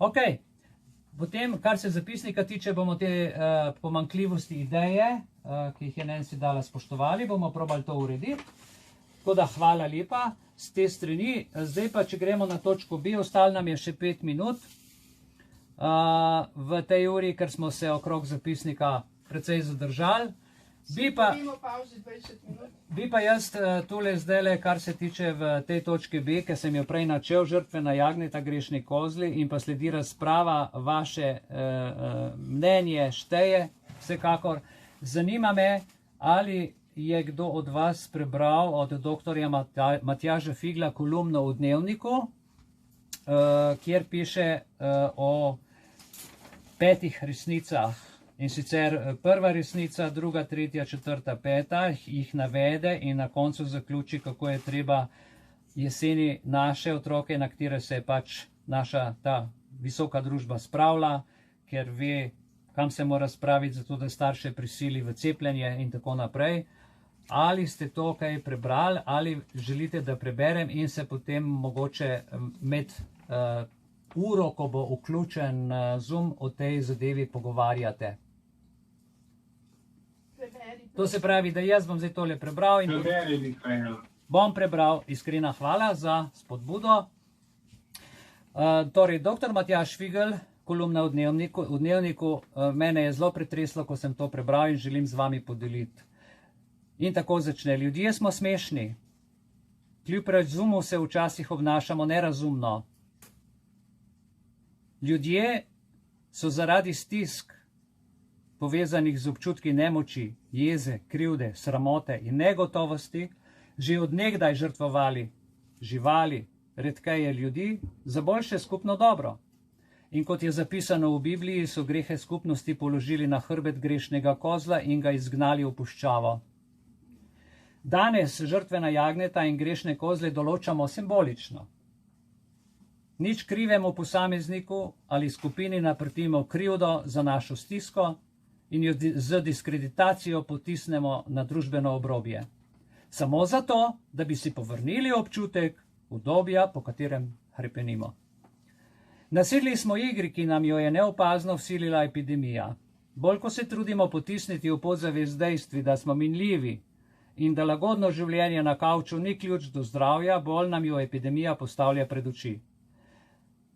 Ok, potem, kar se zapisnika tiče, bomo te pomanjkljivosti ideje, ki jih je Nancy dala, spoštovali, bomo probali to urediti. Tako da hvala lepa z te strani. Zdaj pa, če gremo na točko B, ostalo nam je še 5 minut v tej uri, ker smo se okrog zapisnika precej zadržali. Bi pa jaz tole zdajle, kar se tiče v tej točki B, ker sem jo prej načel, žrtvena jagnjeta, grešni kozli in pa sledi razprava, vaše mnenje šteje, vsekakor. Zanima me, ali je kdo od vas prebral od doktorja Matjaža Figla kolumno v Dnevniku, kjer piše o 5 resnicah. In sicer prva resnica, druga, tretja, četrta, peta, jih navede in na koncu zaključi, kako je treba jeseni naše otroke, na katere se pač naša ta visoka družba spravlja, ker ve, kam se mora spraviti, zato da starše prisili v cepljenje in tako naprej. Ali ste to kaj prebrali, ali želite, da preberem in se potem mogoče med uro, ko bo vključen Zoom, o tej zadevi pogovarjate. To se pravi, da jaz bom zdaj tole prebral in bom prebral. Iskrena hvala za spodbudo. Torej, dr. Matjaž Figl, kolumna v Dnevniku, mene je zelo pretreslo, ko sem to prebral in želim z vami podeliti. In tako začne. Ljudje smo smešni. Kljub razumu se včasih obnašamo nerazumno. Ljudje so zaradi stisk, povezanih z občutki nemoči, jeze, krivde, sramote in negotovosti, že od nekdaj žrtvovali živali, redkeje ljudi, za boljše skupno dobro. In kot je zapisano v Bibliji, so grehe skupnosti položili na hrbet grešnega kozla in ga izgnali v puščavo. Danes žrtvena jagnjeta in grešne kozle določamo simbolično. Nič krivemu posamezniku ali skupini naprtimo krivdo za našo stisko in jo z diskreditacijo potisnemo na družbeno obrobje. Samo zato, da bi si povrnili občutek udobja, po katerem hrepenimo. Nasedli smo igri, ki nam jo je neopazno vsilila epidemija. Bolj ko se trudimo potisniti v podzavest dejstvi, da smo minljivi in da lagodno življenje na kavču ni ključ do zdravja, bolj nam jo epidemija postavlja pred oči.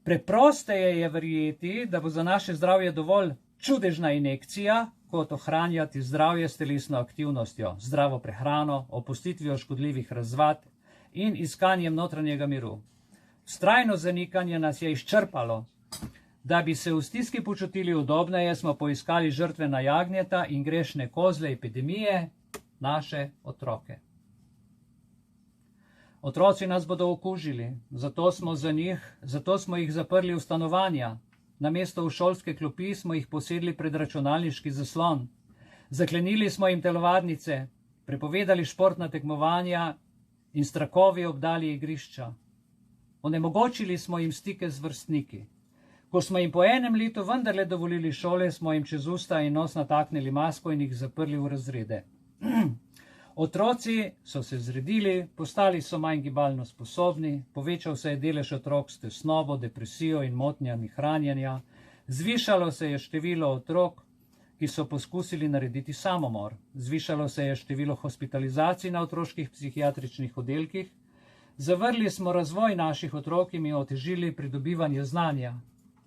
Preprosteje je verjeti, da bo za naše zdravje dovolj čudežna injekcija, kot ohranjati zdravje s telesno aktivnostjo, zdravo prehrano, opustitvijo škodljivih razvad in iskanjem notranjega miru. Vztrajno zanikanje nas je izčrpalo. Da bi se v stiski počutili udobneje, smo poiskali žrtvena jagnjeta in grešne kozle epidemije, naše otroke. Otroci nas bodo okužili, zato smo jih zaprli v stanovanja. Namesto v šolske klopi smo jih posedli pred računalniški zaslon. Zaklenili smo jim telovadnice, prepovedali športna tekmovanja in s trakovi obdali igrišča. Onemogočili smo jim stike z vrstniki. Ko smo jim po enem letu vendarle dovolili šole, smo jim čez usta in nos nataknili masko in jih zaprli v razrede. Otroci so se zredili, postali so manj gibalno sposobni, povečal se je delež otrok s tesnobo, depresijo in motnjami hranjenja, zvišalo se je število otrok, ki so poskusili narediti samomor, zvišalo se je število hospitalizacij na otroških psihiatričnih oddelkih, zavrli smo razvoj naših otrok in jim otežili pridobivanje znanja,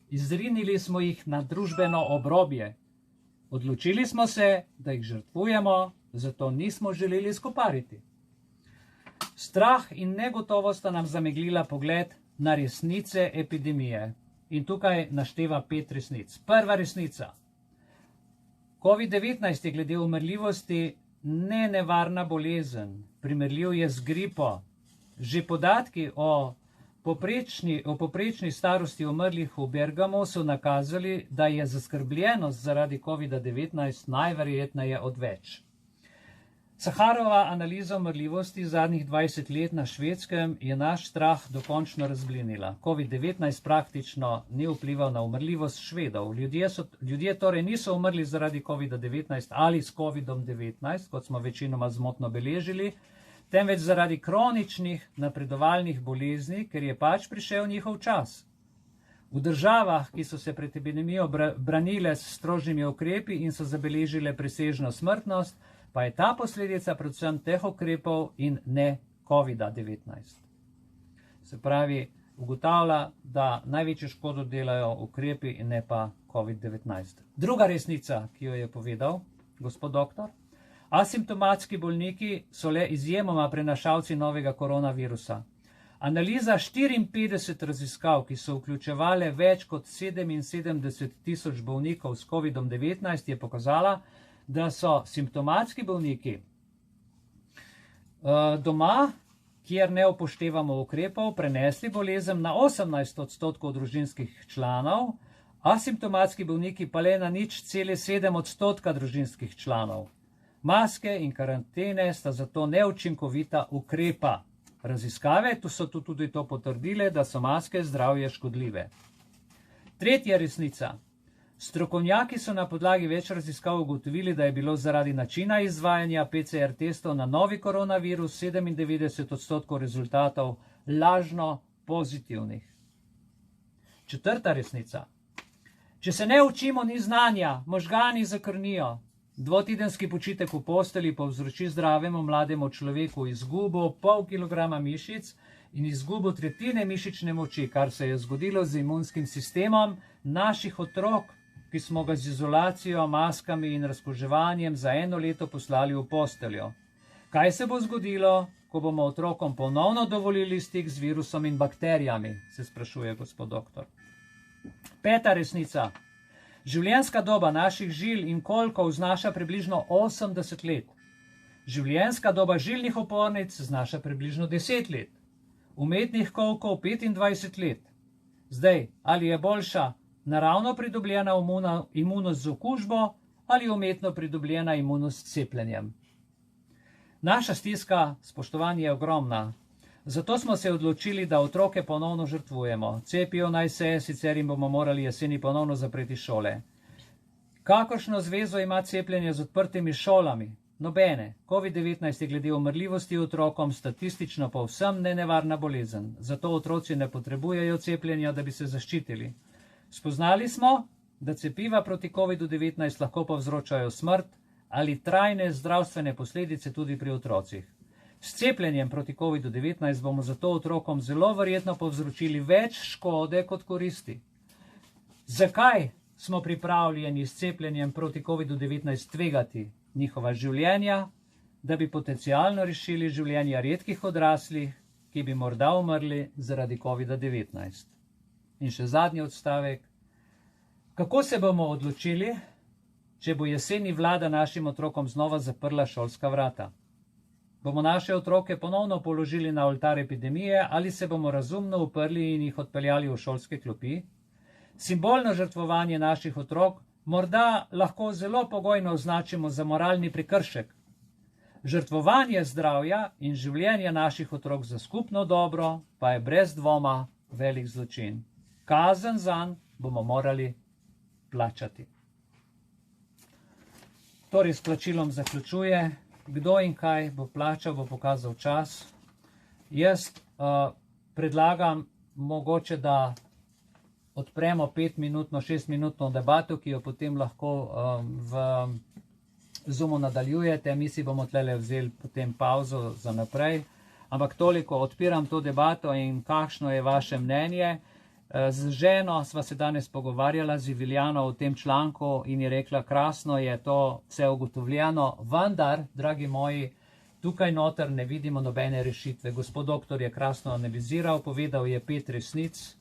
izrinili smo jih na družbeno obrobje, odločili smo se, da jih žrtvujemo, zato nismo želeli skopariti. Strah in negotovost sta nam zameglila pogled na resnice epidemije. In tukaj našteva 5 resnic. Prva resnica. COVID-19 je glede umrljivosti nenevarna bolezen. Primerljiv je z gripo. Že podatki o povprečni starosti umrlih v Bergamu so nakazali, da je zaskrbljenost zaradi COVID-19 najverjetneje odveč. Saharova analiza umrljujosti zadnjih 20 let na Švedskem je naš strah dokončno razblinila. COVID-19 praktično ni vplival na umrljivost Švedov. Ljudje torej niso umrli zaradi COVID-19 ali s COVID-19, kot smo večinoma zmotno beležili, temveč zaradi kroničnih napredovalnih bolezni, ker je pač prišel njihov čas. V državah, ki so se pred epidemijo branile s strožjimi ukrepi in so zabeležile presežno smrtnost, pa je ta posledica predvsem teh ukrepov in ne COVID-19. Se pravi, ugotavlja, da največjo škodo delajo ukrepi in ne pa COVID-19. Druga resnica, ki jo je povedal gospod doktor, asimptomatski bolniki so le izjemoma prenašalci novega koronavirusa. Analiza 54 raziskav, ki so vključevale več kot 77,000 bolnikov s COVID-19, je pokazala, da so simptomatski bolniki doma, kjer ne upoštevamo ukrepov, prenesli bolezen na 18% družinskih članov, asimptomatski bolniki pa le na 0,7% družinskih članov. Maske in karantene sta zato neučinkovita ukrepa. Raziskave so tudi to potrdile, da so maske zdravje škodljive. Tretja resnica. Strokovnjaki so na podlagi več raziskav ugotovili, da je bilo zaradi načina izvajanja PCR testov na novi koronavirus 97% rezultatov lažno pozitivnih. Četrta resnica. Če se ne učimo, ni znanja, možgani zakrnijo. Dvotedenski počitek v postelji povzroči zdravemu mlademu človeku izgubo pol kilograma mišic in izgubo tretjine mišične moči, kar se je zgodilo z imunskim sistemom naših otrok, ki smo ga z izolacijo, maskami in razkuževanjem za 1 leto poslali v posteljo. Kaj se bo zgodilo, ko bomo otrokom ponovno dovolili stik z virusom in bakterijami, se sprašuje gospod doktor. Peta resnica. Življenjska doba naših žil in kolkov znaša približno 80 let. Življenjska doba žilnih opornic znaša približno 10 let. Umetnih kolkov 25 let. Zdaj, ali je boljša naravno pridobljena imunost z okužbo ali umetno pridobljena imunost s cepljenjem? Naša stiska, spoštovanje, je ogromna. Zato smo se odločili, da otroke ponovno žrtvujemo. Cepijo naj se, sicer jim bomo morali jeseni ponovno zapreti šole. Kakršno zvezo ima cepljenje z odprtimi šolami? Nobene. COVID-19 je glede umrljivosti otrokom statistično povsem nenevarna bolezen. Zato otroci ne potrebujejo cepljenja, da bi se zaščitili. Spoznali smo, da cepiva proti COVID-19 lahko povzročajo smrt ali trajne zdravstvene posledice tudi pri otrocih. S cepljenjem proti COVID-19 bomo zato otrokom zelo verjetno povzročili več škode kot koristi. Zakaj smo pripravljeni s cepljenjem proti COVID-19 tvegati njihova življenja, da bi potencialno rešili življenja redkih odraslih, ki bi morda umrli zaradi COVID-19? In še zadnji odstavek. Kako se bomo odločili, če bo jeseni vlada našim otrokom znova zaprla šolska vrata? Bomo naše otroke ponovno položili na oltar epidemije ali se bomo razumno uprli in jih odpeljali v šolske klopi? Simbolno žrtvovanje naših otrok morda lahko zelo pogojno označimo za moralni prekršek. Žrtvovanje zdravja in življenja naših otrok za skupno dobro pa je brez dvoma velik zločin. Kazen zanj bomo morali plačati. Torej, s plačilom zaključuje. Kdo in kaj bo plačal, bo pokazal čas. Jaz predlagam mogoče, da odpremo 5-minutno, 6-minutno debato, ki jo potem lahko v Zoomu nadaljujete. Mi si bomo tlele vzeli potem pauzo za naprej. Ampak toliko, odpiram to debato in kakšno je vaše mnenje. Z ženo sva se danes pogovarjala z Iviljano o tem članku in je rekla, krasno je to vse ugotovljeno, vendar, dragi moji, tukaj noter ne vidimo nobene rešitve. Gospod doktor je krasno analiziral, povedal je 5 resnic.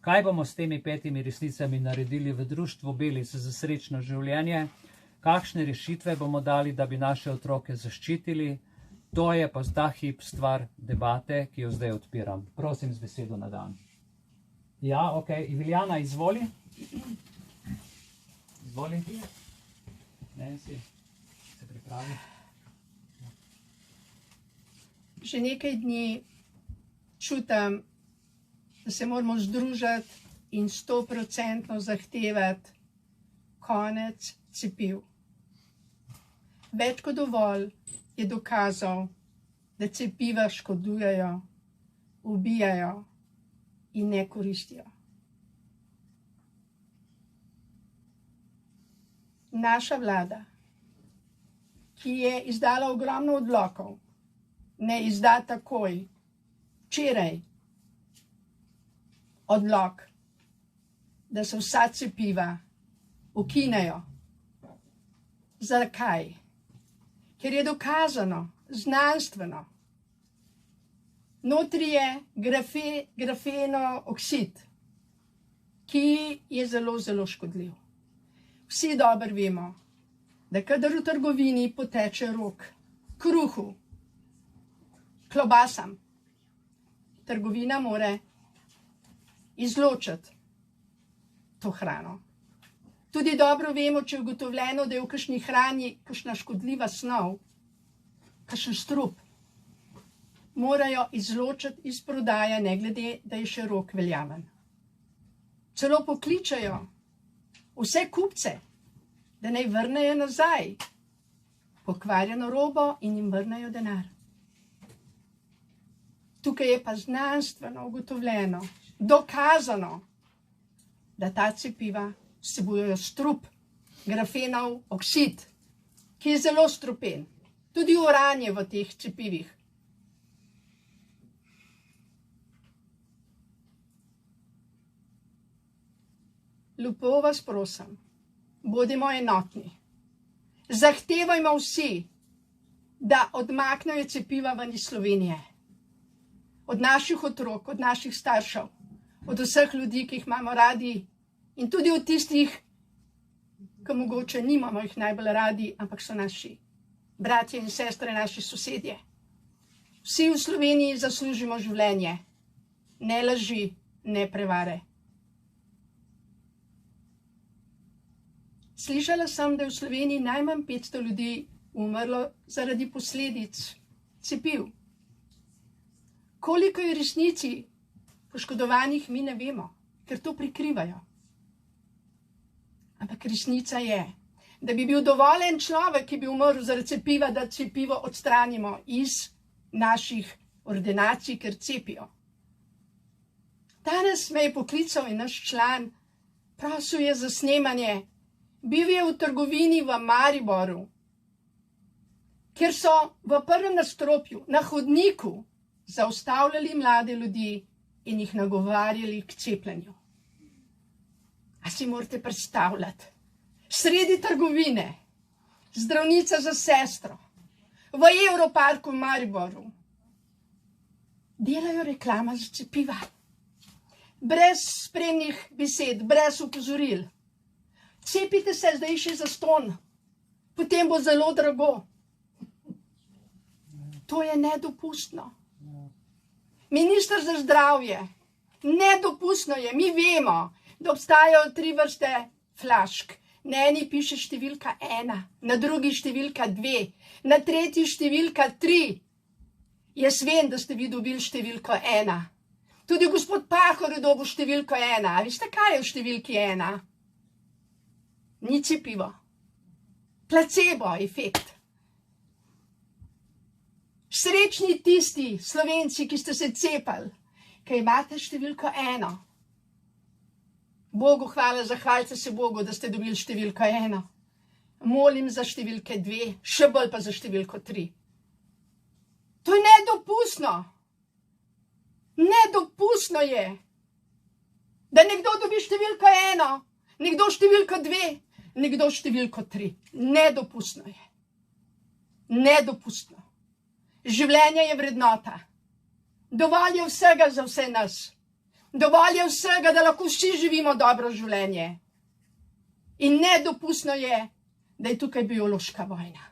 Kaj bomo s temi 5 resnicami naredili v društvu Belis za srečno življenje? Kakšne rešitve bomo dali, da bi naše otroke zaščitili? To je pa ta hip stvar debate, ki jo zdaj odpiram. Prosim z besedo na dan. Ja, ok. Iviljana, izvoli. Izvoli. Nancy, se pripravi. Že nekaj dni čutim, da se moramo združiti in 100% zahtevati konec cepiv. Več kot dovolj je dokazal, da cepiva škodujejo, ubijajo in ne koristijo. naša vlada, ki je izdala ogromno odlokov, ne izda takoj, včeraj, odlok, da se vsa cepiva ukinejo. Zakaj? Ker je dokazano, znanstveno, notri je grafenov oksid, ki je zelo, zelo škodljiv. Vsi dobro vemo, da kadar v trgovini poteče rok kruhu, klobasam, trgovina more izločiti to hrano. Tudi dobro vemo, če je ugotovljeno, da je v kakšni hrani kakšna škodljiva snov, kakšen strup, morajo izločiti iz prodaje, ne glede, da je še rok veljaven. Celo pokličajo vse kupce, da naj vrnejo nazaj pokvarjeno robo in jim vrnejo denar. Tukaj je pa znanstveno ugotovljeno, dokazano, da ta cepiva vsebujejo strup, grafenov oksid, ki je zelo strupen. Tudi uran je v teh cepivih. Lepo vas prosim, bodimo enotni. Zahtevajmo vsi, da odmaknejo cepiva ven iz Slovenije. Od naših otrok, od naših staršev, od vseh ljudi, ki jih imamo radi, in tudi od tistih, ki mogoče nimamo jih najbolj radi, ampak so naši bratje in sestre, naši sosedje. Vsi v Sloveniji zaslužimo življenje, ne laži, ne prevare. Slišala sem, da je v Sloveniji najmanj 500 ljudi umrlo zaradi posledic cepiv. Koliko je v resnici poškodovanih, mi ne vemo, ker to prikrivajo. Ampak resnica je, da bi bil dovolj en človek, ki bi umrl zaradi cepiva, da cepivo odstranimo iz naših ordinacij, ker cepijo. Danes me je poklical in naš član, prosil je za snemanje. Bil je v trgovini v Mariboru, kjer so v prvem nadstropju na hodniku zaustavljali mlade ljudi in jih nagovarjali k cepljenju. A si morate predstavljati, sredi trgovine, zdravnica za sestro, v Evroparku v Mariboru, delajo reklama za cepiva. Brez spremnih besed, brez opozoril. Cepite se zdaj še zastonj, potem bo zelo drago. To je nedopustno. Minister za zdravje, nedopustno je, mi vemo, da obstajajo 3 vrste flašk. Na eni piše številka 1, na drugi številka 2, na tretji številka 3. Jaz vem, da ste vi dobili številko 1. Tudi gospod Pahor je dobil številko 1. A veste, kaj je v številki 1? Ni cepivo. Placebo efekt. Srečni tisti Slovenci, ki ste se cepali, ki imate številko 1. Bogu hvala, zahvalite se Bogu, da ste dobili številko 1. Molim za številke 2, še bolj pa za številko 3. To je nedopustno. Nedopustno je, da nekdo dobi številko 1, nekdo številko 2, nekdo številko 3. Nedopustno je. Nedopustno. Življenje je vrednota. Dovolj je vsega za vse nas. Dovolj je vsega, da lahko vsi živimo dobro življenje. In nedopustno je, da je tukaj biološka vojna.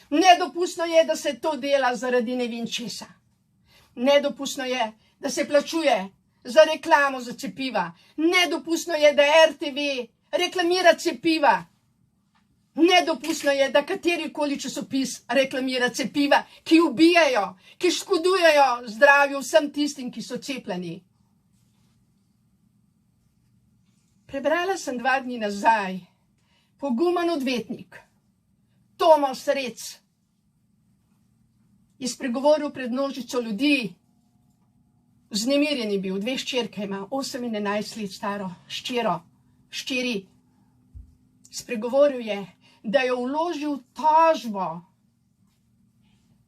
Nedopustno je, da se to dela zaradi ne vem česa. Nedopustno je, da se plačuje za reklamo za cepiva. Nedopustno je, da RTV reklamira cepiva. Nedopustno je, da katerikoli časopis reklamira cepiva, ki ubijajo, ki škodujejo zdravju vsem tistim, ki so cepljeni. Prebrala sem 2 dni nazaj pogumen odvetnik, Tomaž Rec, je spregovoril pred množico ljudi. Vznemirjen je bil, 2 hčerke ima, 8 in 11 let staro hčeri. Spregovoril je, da je vložil tožbo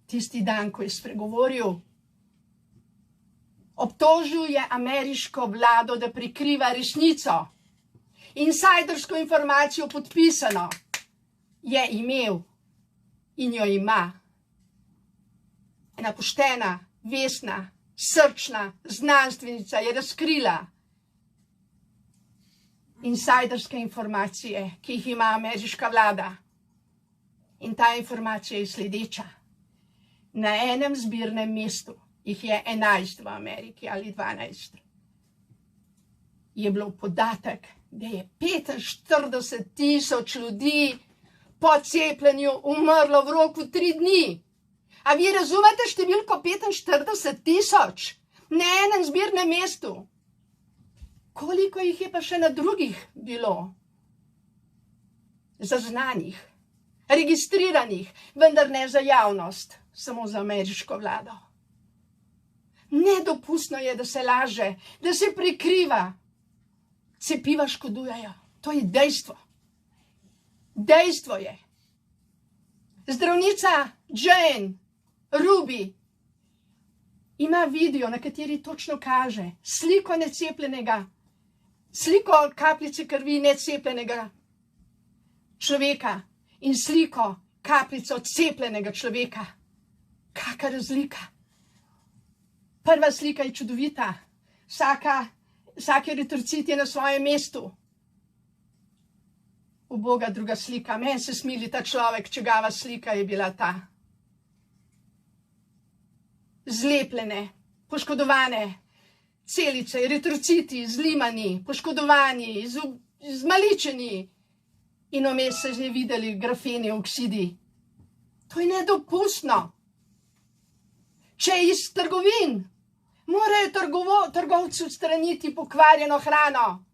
tisti dan, ko je spregovoril. Obtožil je ameriško vlado, da prikriva resnico. Insajdersko informacijo podpisano je imel in jo ima. Ena poštena, vestna, srčna znanstvenica je razkrila insajderske informacije, ki jih ima ameriška vlada. In ta informacija je sledeča. Na enem zbirnem mestu, jih je 11 v Ameriki ali 12, je bil podatek, da je 45.000 ljudi po cepljenju umrlo v roku 3 dni. A vi razumete številko 45.000 na enem zbirnem mestu? Koliko jih je pa še na drugih bilo? Zaznanih, registriranih, vendar ne za javnost, samo za ameriško vlado. Nedopustno je, da se laže, da se prikriva. Cepiva škodujejo. To je dejstvo. Dejstvo je. Zdravnica Jane Ruby ima video, na kateri točno kaže sliko necepljenega, sliko kapljice krvi necepljenega človeka in sliko kapljico cepljenega človeka. Kakšna razlika? Prva slika je čudovita. Vsak eritrocit je na svojem mestu. Uboga druga slika. Meni se smili ta človek, čigava slika je bila ta. Zlepljene, poškodovane celice, eritrociti, zlimani, poškodovani, zmaličeni. In vmes se že videli grafeni oksidi. To je nedopustno. Če iz trgovin morajo trgovci odstraniti pokvarjeno hrano,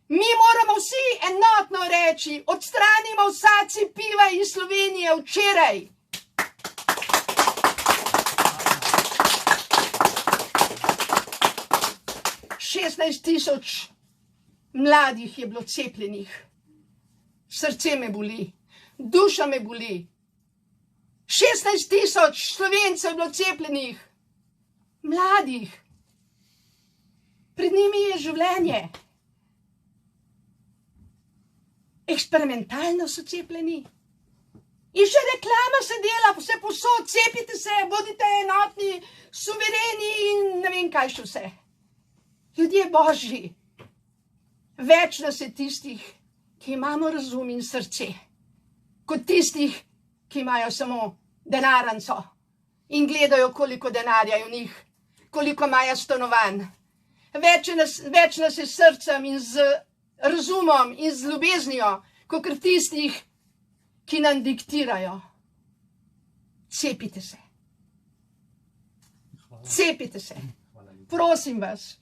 mi moramo vsi enotno reči, odstranimo vsa cepiva iz Slovenije včeraj. Šestnajst tisoč mladih je bilo cepljenih. Srce me boli, duša me boli. 16.000 Slovencev je bilo cepljenih. Mladih. Pred njimi je življenje. Eksperimentalno so cepljeni. In še reklama se dela, vse posod, cepite se, bodite enotni, suvereni in ne vem kaj še vse. Ljudje božji, več nas je tistih, ki imamo razum in srce, kot tistih, ki imajo samo denarnico in gledajo, koliko denarja je v njih, koliko imajo stanovanj. Več nas je s srcem in z razumom in z ljubeznijo, kakor tistih, ki nam diktirajo. Cepite se. Cepite se. Prosim vas.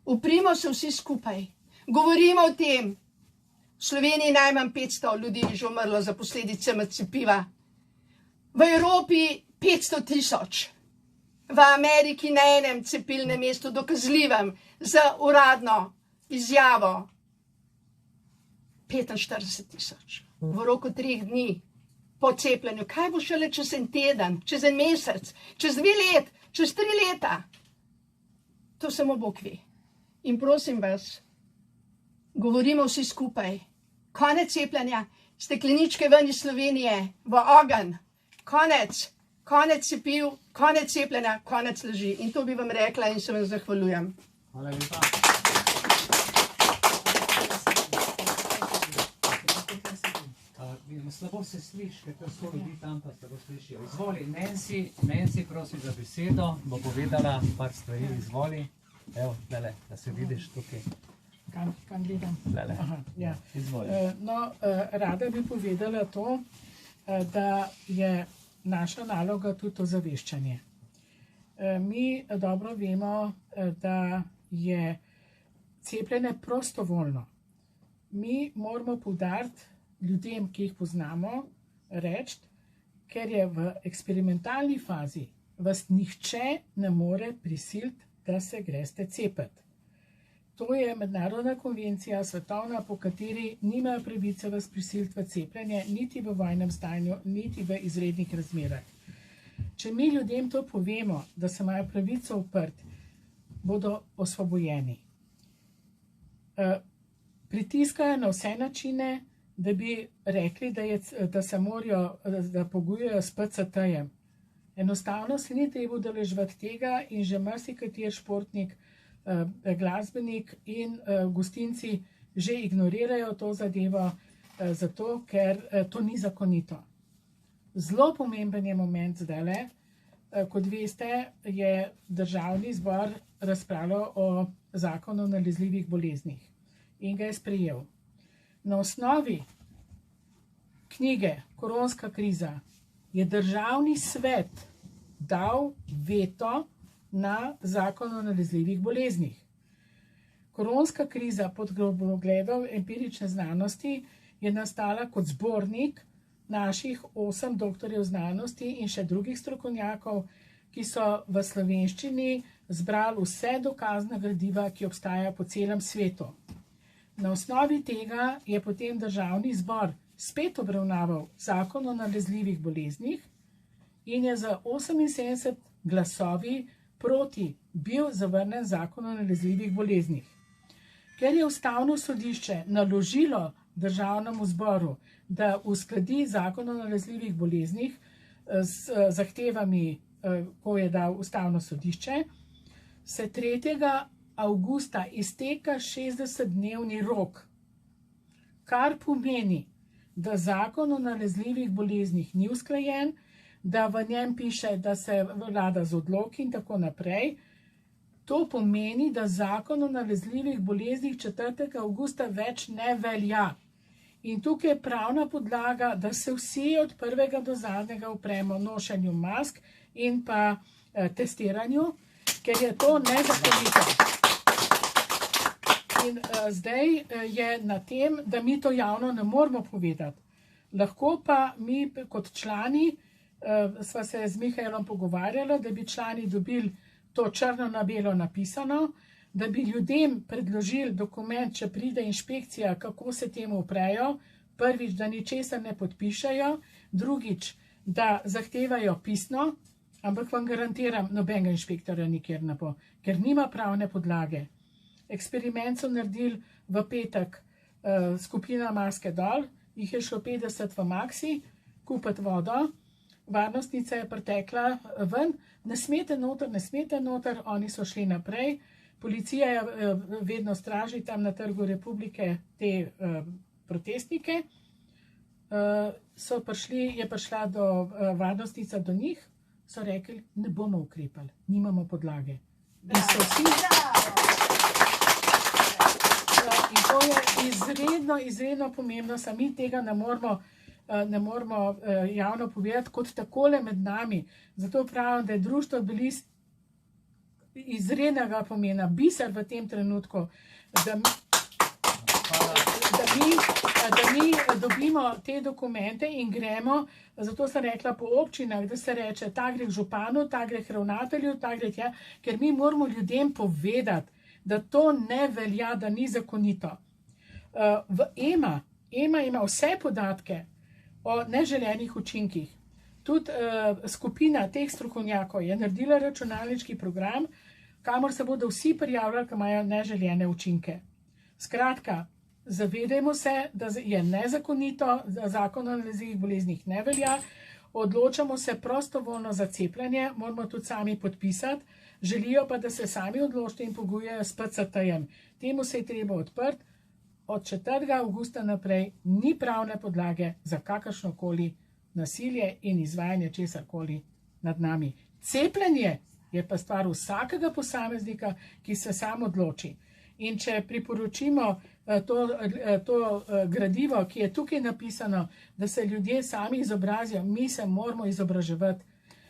Uprimo se vsi skupaj. Govorimo o tem. V Sloveniji najmanj 500 ljudi je že umrlo za posledice cepiva. V Evropi 500.000. V Ameriki na enem cepilnem mestu dokazljivem z uradno izjavo 45.000. V roku 3 dni po cepljenju. Kaj bo šele čez en teden, čez en mesec, čez 2 let, čez 3 leta? To samo Bog ve. In prosim vas, govorimo vsi skupaj. Konec cepljenja, stekleničke ven iz Slovenije, v ogenj. Konec cepiv, konec cepljenja, konec laži. In to bi vam rekla in se vam zahvaljujem. Hvala lepa. Slabo se sliši, ker so ljudi tam pa slabo slišijo. Izvoli, Nancy prosi za besedo, bo povedala par stvari, izvoli. Evo, lele, da se vidiš tukaj. Kam gledam? Lele, Ja. izvoli. Rada bi povedala to, da je naša naloga tudi ozaveščanje. Mi dobro vemo, da je cepljenje prostovoljno. Mi moramo poudariti ljudem, ki jih poznamo, reči, ker je v eksperimentalni fazi, vas nihče ne more prisiliti, da se greste cepiti. To je mednarodna konvencija, svetovna, po kateri nimajo pravice vas prisiliti v cepljenje, niti v vojnem stanju, niti v izrednih razmerah. Če mi ljudem to povemo, da se imajo pravico uprt, bodo osvobojeni. Pritiskajo na vse načine, da bi rekli, da se morajo, da pogojujejo s PCT-jem. Enostavno se ni treba udeleževati tega in že marsikateri športnik, glasbenik in gostinci že ignorirajo to zadevo, zato ker to ni zakonito. Zelo pomemben je moment zdajle. Kot veste, je Državni zbor razpravljal o zakonu o nalezljivih boleznih in ga je sprejel. Na osnovi knjige Koronska kriza je Državni svet dal veto na zakon o nalezljivih boleznih. Koronska kriza pod drobnogledom empirične znanosti je nastala kot zbornik naših 8 doktorjev znanosti in še drugih strokovnjakov, ki so v slovenščini zbrali vse dokazna gradiva, ki obstajajo po celem svetu. Na osnovi tega je potem Državni zbor spet obravnaval zakon o nalezljivih boleznih in je za 78 glasovi proti bil zavrnjen zakon o nalezljivih boleznih. Ker je Ustavno sodišče naložilo Državnemu zboru, da uskladi zakon o nalezljivih boleznih z zahtevami, ko je dal Ustavno sodišče, se 3. avgusta izteka 60-dnevni rok, kar pomeni, da zakon o nalezljivih boleznih ni usklajen, da v njem piše, da se vlada z odloki in tako naprej. To pomeni, da zakon o nalezljivih boleznih 4. avgusta več ne velja. In tukaj je pravna podlaga, da se vsi od prvega do zadnjega upremo nošenju mask in pa testiranju, ker je to nezakonito. In zdaj je na tem, da mi to javno ne moramo povedati. Lahko pa mi kot člani, sva se z Mihajlom pogovarjala, da bi člani dobili to črno na belo napisano, da bi ljudem predložili dokument, če pride inšpekcija, kako se temu uprejo, prvič, da ničesar ne podpišajo, drugič, da zahtevajo pisno, ampak vam garantiram, nobenega inšpektorja nikjer ne bo, ker nima pravne podlage. Eksperiment so naredili v petek skupina Maske dol, jih je šlo 50 v Maxi, kupiti vodo, varnostnica je pretekla ven, ne smete noter, oni so šli naprej, policija je vedno straži tam na Trgu Republike te protestnike, je prišla varnostnica do njih, so rekli, ne bomo ukrepali, nimamo podlage. In so vsi... In to je izredno pomembno, sami tega ne moramo javno povedati kot takole med nami. Zato pravim, da je društvo Belize izrednega pomena, biser v tem trenutku, da mi dobimo te dokumente in gremo, zato sem rekla po občinah, da se reče, ta gre k županu, ta gre k ravnatelju, ta gre tja, ker mi moramo ljudem povedati, da to ne velja, da ni zakonito. EMA ima vse podatke o neželenih učinkih. Tudi skupina teh strokovnjakov je naredila računalniški program, kamor se bodo vsi prijavljali, ki imajo neželene učinke. Skratka, zavedajmo se, da je nezakonito, da zakon o nalezljivih boleznih ne velja, odločamo se prostovoljno za cepljenje, moramo tudi sami podpisati, želijo pa, da se sami odločite in pogojujejo s PCT-jem. Temu se je treba odprti. Od 4. avgusta naprej ni pravne podlage za kakršnokoli nasilje in izvajanje česarkoli nad nami. Cepljenje je pa stvar vsakega posameznika, ki se sam odloči. In če priporočimo to gradivo, ki je tukaj napisano, da se ljudje sami izobrazijo, mi se moramo izobraževati.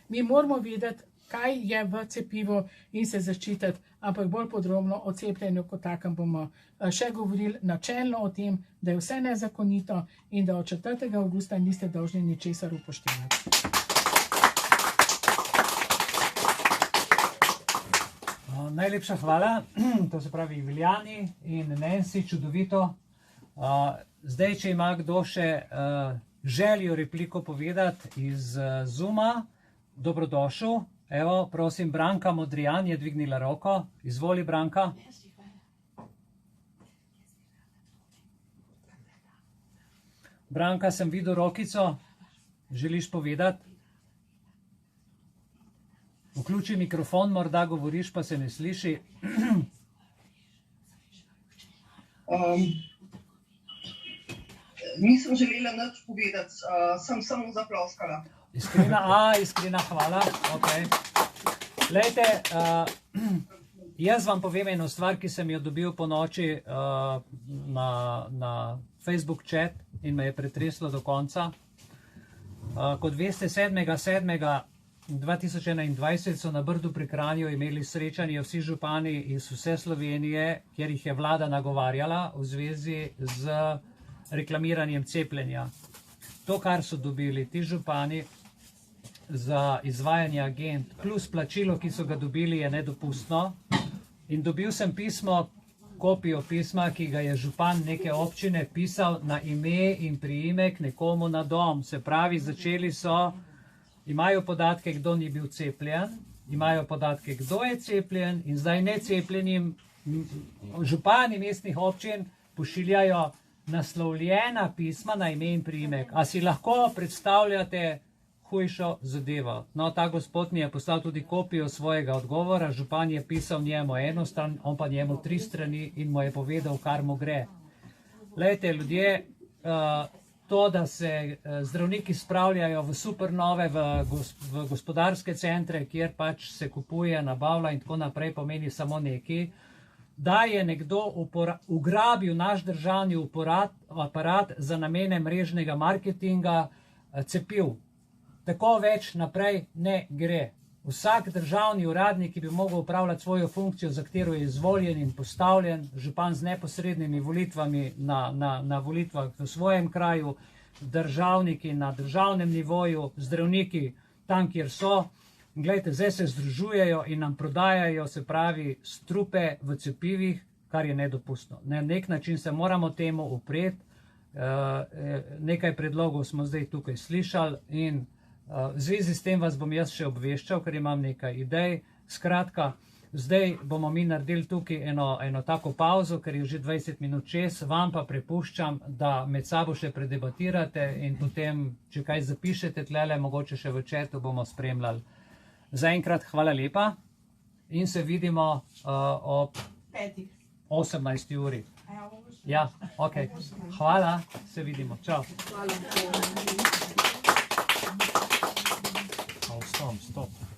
Mi moramo vedeti, kaj je v cepivu in se zaščititi, ampak bolj podrobno o cepljenju kot takem bomo še govorili načelno o tem, da je vse nezakonito in da od 4. avgusta niste dolžni ničesar upoštevati. Najlepša hvala, to se pravi Viljani in Nancy, čudovito. Zdaj, če ima kdo še željo repliko povedati iz Zooma, dobrodošel. Evo, prosim, Branka Modrijan je dvignila roko. Izvoli, Branka. Branka, sem videl rokico. Želiš povedati? Vključi mikrofon, morda govoriš, pa se ne sliši. Nisem želela nič povedati, sem samo zaploskala. Iskrena, hvala. Okay. Lejte, jaz vam povem eno stvar, ki sem jo dobil po noči na Facebook chat in me je pretreslo do konca. Kot veste, 7.7.2021 so na Brdu pri Kranju imeli srečanje vsi župani iz vse Slovenije, kjer jih je vlada nagovarjala v zvezi z reklamiranjem cepljenja. To, kar so dobili ti župani za izvajanje agent, plus plačilo, ki so ga dobili, je nedopustno. In dobil sem pismo, kopijo pisma, ki ga je župan neke občine pisal na ime in priimek nekomu na dom. Se pravi, začeli so, imajo podatke, kdo ni bil cepljen, imajo podatke, kdo je cepljen in zdaj necepljenim župani mestnih občin pošiljajo naslovljena pisma na ime in priimek. A si lahko predstavljate hujšo zadevo? No, ta gospod mi je poslal tudi kopijo svojega odgovora, župan je pisal njemu eno stran, on pa njemu 3 strani in mu je povedal, kar mu gre. Lejte, ljudje, to, da se zdravniki spravljajo v supernove, v gospodarske centre, kjer pač se kupuje, nabavlja in tako naprej, pomeni samo neki, da je nekdo ugrabil naš državni aparat za namene mrežnega marketinga, cepiv. Tako več naprej ne gre. Vsak državni uradnik, ki bi mogel upravljati svojo funkcijo, za katero je izvoljen in postavljen, župan z neposrednimi volitvami na volitvah v svojem kraju, državniki na državnem nivoju, zdravniki tam, kjer so. Glejte, zdaj se združujejo in nam prodajajo, se pravi, strupe v cepivih, kar je nedopustno. Na nek način se moramo temu upreti. Nekaj predlogov smo zdaj tukaj slišali in v zvezi s tem vas bom jaz še obveščal, ker imam nekaj idej. Skratka, zdaj bomo mi naredili tukaj eno tako pauzo, ker je že 20 minut čez, vam pa prepuščam, da med sabo še predebatirate in potem, če kaj zapišete tlele, mogoče še v chatu bomo spremljali. Zaenkrat hvala lepa in se vidimo ob 18. uri. Ja, ok. Hvala, se vidimo. Čau. Stop.